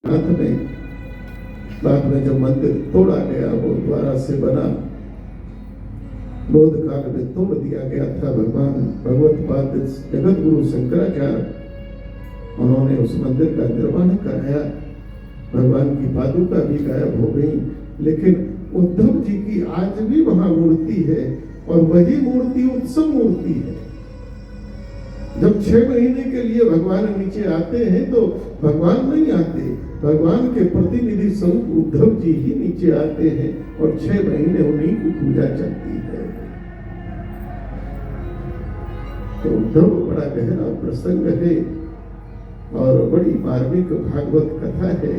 हाथ में बाद में जब मंदिर तोड़ा गया, वो द्वारा से बना, बौद्ध काल में तोड़ दिया गया था। भगवान भगवत पाद जगत गुरु शंकराचार्य उन्होंने उस मंदिर का निर्माण कराया। भगवान की पादुका भी गायब हो गई, लेकिन उद्धव जी की आज भी वहां मूर्ति है, और वही मूर्ति उत्सव मूर्ति है। जब 6 महीने के लिए भगवान नीचे आते हैं तो भगवान नहीं आते, भगवान के प्रतिनिधि स्वरूप उद्धव जी ही नीचे आते हैं, और 6 महीने उन्हीं की पूजा चलती है। तो उद्धव बड़ा गहरा प्रसंग है और बड़ी मार्मिक भागवत कथा है।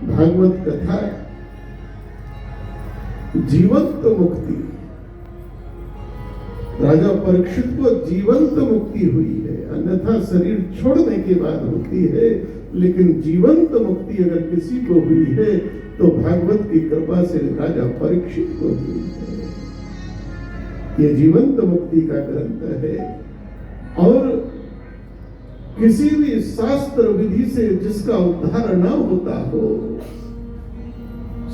भागवत कथा जीवंत मुक्ति, राजा परीक्षित को जीवंत मुक्ति हुई है, अन्यथा शरीर छोड़ने के बाद होती है, लेकिन जीवंत मुक्ति अगर किसी को हुई है तो भागवत की कृपा से राजा परीक्षित को हुई है। ये जीवंत मुक्ति का ग्रंथ है, और किसी भी शास्त्र विधि से जिसका उद्धार न होता हो,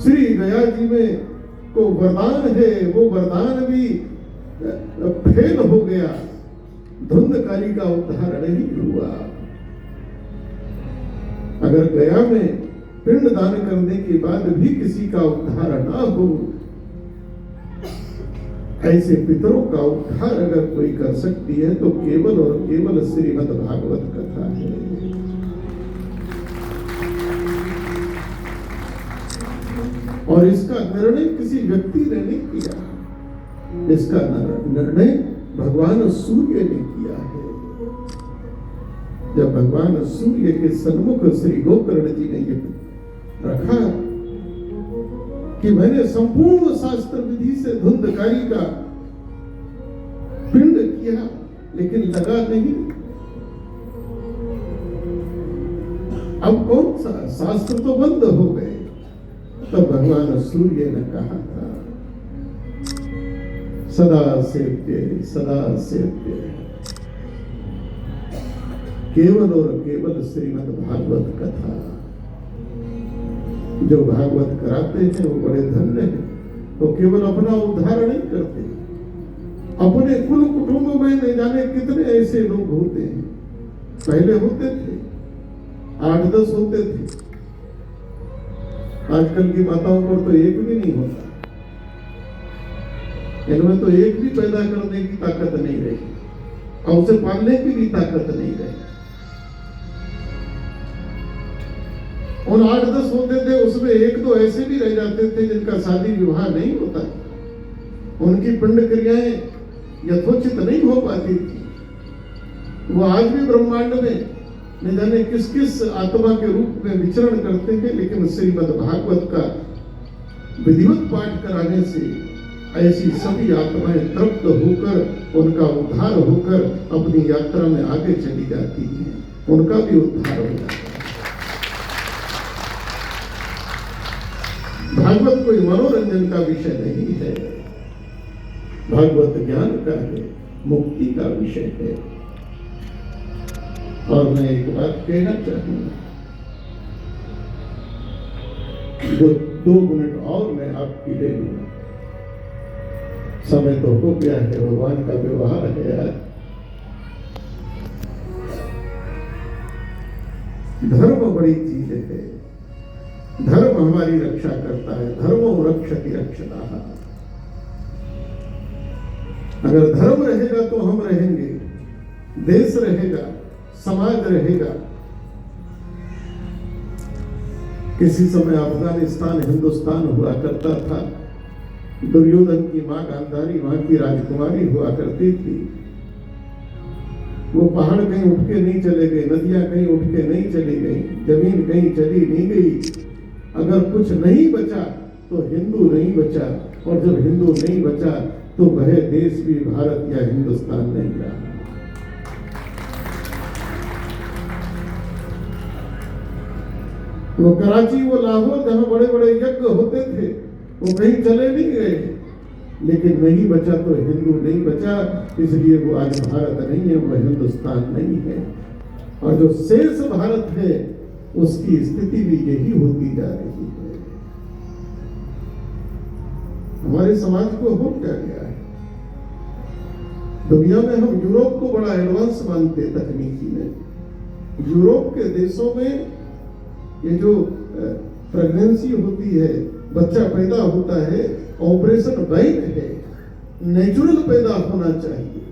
श्री गया जी में को वरदान है, वो वरदान भी फेल हो गया, धुंधकारी का उद्धार नहीं हुआ। अगर गया में पिंड दान करने के बाद भी किसी का उद्धार ना हो, ऐसे पितरों का उद्धार अगर कोई कर सकती है तो केवल और केवल श्रीमद् भागवत कथा है। और इसका निर्णय किसी व्यक्ति ने नहीं किया, इसका निर्णय भगवान सूर्य ने किया है। जब भगवान सूर्य के सन्मुख श्री गोकर्ण जी ने ये रखा कि मैंने संपूर्ण शास्त्र विधि से धुंधकारी का पिंड किया, लेकिन लगा नहीं, अब कौन सा शास्त्र तो बंद हो गए। तब भगवान सूर्य ने कहा था, सदा सेव्य केवल और केवल श्रीमद् भागवत कथा। जो भागवत कराते हैं वो बड़े धन्य हैं, वो केवल अपना उद्धार नहीं करते, अपने कुल कुटुंब में नहीं जाने कितने ऐसे लोग होते हैं। पहले होते थे 8-10 होते थे, आजकल की माताओं पर तो एक भी नहीं होता। इनमें तो एक भी पैदा करने की ताकत नहीं रही, और उसे पालने की भी ताकत नहीं रही। उन 8-10 होते थे, उसमें एक तो ऐसे भी रह जाते थे जिनका शादी विवाह नहीं होता, उनकी पिंड क्रियाएं यथोचित नहीं हो पाती थी। वो आज भी ब्रह्मांड में न जाने किस किस आत्मा के रूप में विचरण करते हैं, लेकिन श्रीमद् भागवत का विधिवत पाठ कराने से ऐसी सभी आत्माएं तृप्त होकर, उनका उद्धार होकर अपनी यात्रा में आगे चली जाती हैं, उनका भी उद्धार हो जाता है। भागवत कोई मनोरंजन का विषय नहीं है, भागवत ज्ञान का है, मुक्ति का विषय है। और मैं एक बात कहना चाहूंगा, 2 मिनट और मैं आपकी ले लूंगा, समय तो हो गया है, भगवान का व्यवहार है यार। धर्म बड़ी चीज है, धर्म हमारी रक्षा करता है, धर्मो रक्षति रक्षतः। अगर धर्म रहेगा तो हम रहेंगे, देश रहेगा, समाज रहेगा। किसी समय अफगानिस्तान हिंदुस्तान हुआ करता था, दुर्योधन की मां गांधारी वहां की राजकुमारी हुआ करती थी। वो पहाड़ कहीं उठ के नहीं चले गए, नदियां कहीं उठ के नहीं चली गई, जमीन कहीं चली नहीं गई। अगर कुछ नहीं बचा तो हिंदू नहीं बचा, और जब हिंदू नहीं बचा तो वह देश भी भारत या हिंदुस्तान नहीं रहा। वो कराची, वो लाहौर, जहां बड़े बड़े यज्ञ होते थे, वो कहीं चले नहीं गए, लेकिन नहीं बचा तो हिंदू नहीं बचा, इसलिए वो आज भारत नहीं है, वो हिंदुस्तान नहीं है। और जो शेष भारत है उसकी स्थिति भी यही होती जा रही है। हमारे समाज को हो क्या गया है? दुनिया में हम यूरोप को बड़ा एडवांस मानते तकनीकी में। यूरोप के देशों में ये जो प्रेगनेंसी होती है, बच्चा पैदा होता है, ऑपरेशन बैन है, नेचुरल पैदा होना चाहिए।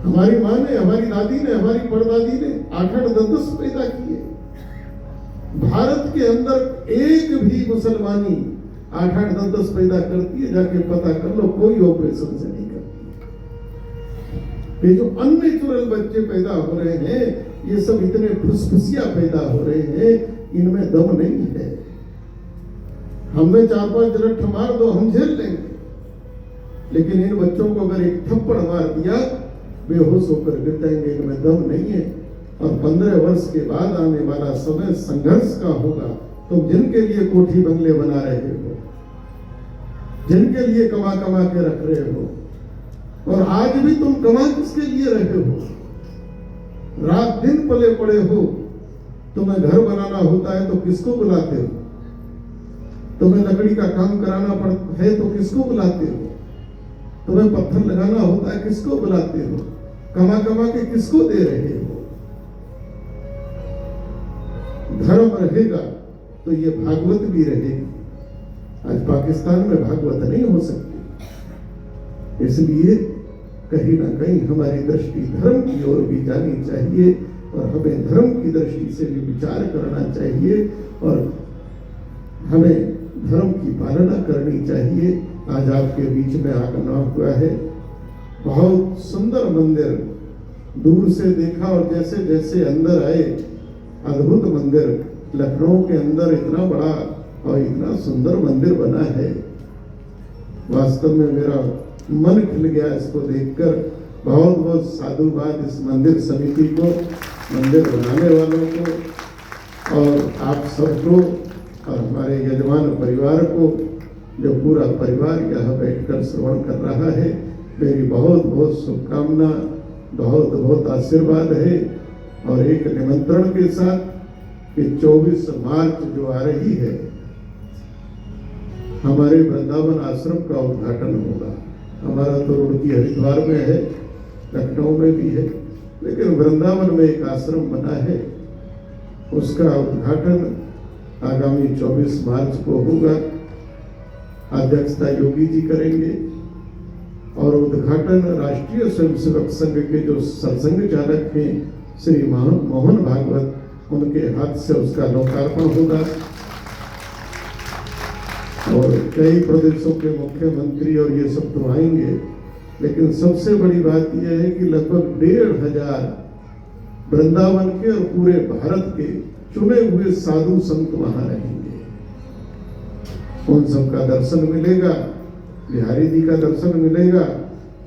हमारी माँ ने, हमारी दादी ने, हमारी परदादी ने 8-8, 10-10 पैदा किए। भारत के अंदर एक भी मुसलमानी 8-8, 10-10 पैदा करती है, जाके पता कर लो, कोई ऑपरेशन से नहीं करती। ये जो अननेचुरल बच्चे पैदा हो रहे हैं, ये सब इतने फुसफुसिया पैदा हो रहे हैं, इनमें दम नहीं है। हमें 4-5 रट्ठ मार दो, हम झेल लेंगे, लेकिन इन बच्चों को अगर एक थप्पड़ मार दिया, बेहोश होकर गिर जाएंगे, इनमें दम नहीं है। और 15 वर्ष के बाद आने वाला समय संघर्ष का होगा। तुम जिनके लिए कोठी बंगले बना रहे हो, जिनके लिए कमा कमा के रख रहे हो, और आज भी तुम कमा किसके लिए रहे हो? रात दिन पले पड़े हो। तुम्हें घर बनाना होता है तो किसको बुलाते हो? तुम्हें लकड़ी का काम कराना पड़ता है तो किसको बुलाते हो? तुम्हें पत्थर लगाना होता है, किसको बुलाते हो? कमा कमा के किसको दे रहे हो? धर्म रहेगा तो ये भागवत भी रहेगी। आज पाकिस्तान में भागवत नहीं हो सकती, इसलिए कहीं ना कहीं हमारी दृष्टि धर्म की ओर भी जानी चाहिए, और हमें धर्म की दृष्टि से भी विचार करना चाहिए, और हमें धर्म की पालना करनी चाहिए। आज आपके बीच में आगमन हुआ है, बहुत सुंदर मंदिर, दूर से देखा और जैसे जैसे अंदर आए, अद्भुत मंदिर। लखनऊ के अंदर इतना बड़ा और इतना सुंदर मंदिर बना है, वास्तव में मेरा मन खिल गया इसको देखकर। बहुत बहुत साधुवाद इस मंदिर समिति को, मंदिर बनाने वालों को, और आप सबको, और हमारे यजमान परिवार को, जो पूरा परिवार यहाँ बैठकर श्रवण कर रहा है। मेरी बहुत बहुत शुभकामना, बहुत बहुत आशीर्वाद है। और एक निमंत्रण के साथ कि 24 मार्च जो आ रही है, हमारे वृंदावन आश्रम का उद्घाटन होगा। हमारा तो रुड़की हरिद्वार में है, लखनऊ में भी है, लेकिन वृंदावन में एक आश्रम बना है, उसका उद्घाटन आगामी 24 मार्च को होगा। अध्यक्षता योगी जी करेंगे, और उद्घाटन राष्ट्रीय स्वयंसेवक संघ के जो सत्संग चालक हैं श्री मोहन भागवत, उनके हाथ से उसका लोकार्पण होगा। और कई प्रदेशों के मुख्यमंत्री और ये सब तो आएंगे, लेकिन सबसे बड़ी बात यह है कि लगभग 1500 वृंदावन के और पूरे भारत के चुने हुए साधु संत वहां रहेंगे। उन सबका दर्शन मिलेगा, बिहारी जी का दर्शन मिलेगा,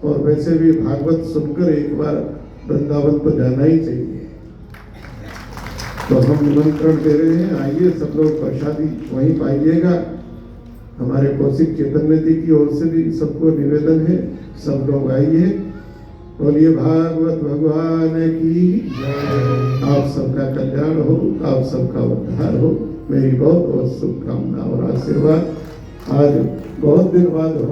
और वैसे भी भागवत सुनकर एक बार वृंदावन तो जाना ही चाहिए। तो हम निमंत्रण दे रहे हैं, आइए सब लोग, प्रसादी वहीं पाइएगा। हमारे कौशिक चैतन्य जी की ओर से भी सबको निवेदन है, सब लोग आइए। बोलिए भागवत भगवान की जय। आप सबका कल्याण हो, आप सबका उद्धार हो। मेरी बहुत बहुत शुभकामना और आशीर्वाद। आज बहुत दिन बाद